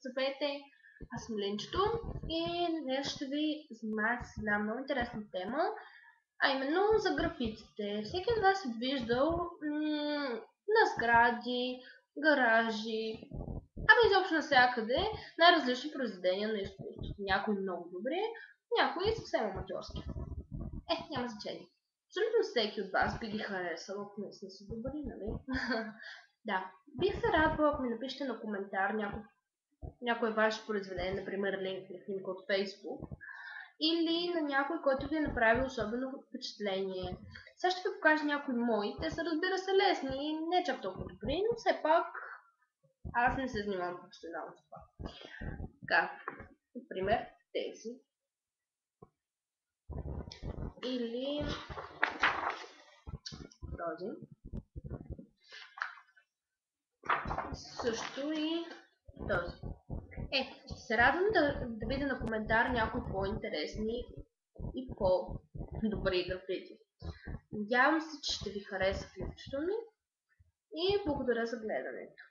Здравейте, аз съм Ленчето и днес ще ви занимая с една много интересна тема, а именно за графитите. Всеки от вас е виждал на сгради, гаражи, изобщо навсякъде най-различни произведения на изкуството. Някои много добри, някои съвсем аматьорски. Няма значение. Абсолютно всеки от вас би ги харесал, ако не са добри, нали? Да, бих се радвала, ако ми напишете на коментар някое ваше произведение, например линк на снимка от Facebook, или на някой, който ви е направил особено впечатление. Сега ще ви покажа някои мои. Те са, разбира се, лесни и не чак толкова добри, но все пак аз не се занимавам професионално с това. Така, например, тези. Или този. Също и този. Ще се радвам да видя на коментар някои по-интересни и по-добри графити. Надявам се, че ще ви хареса клипчето ми и благодаря за гледането.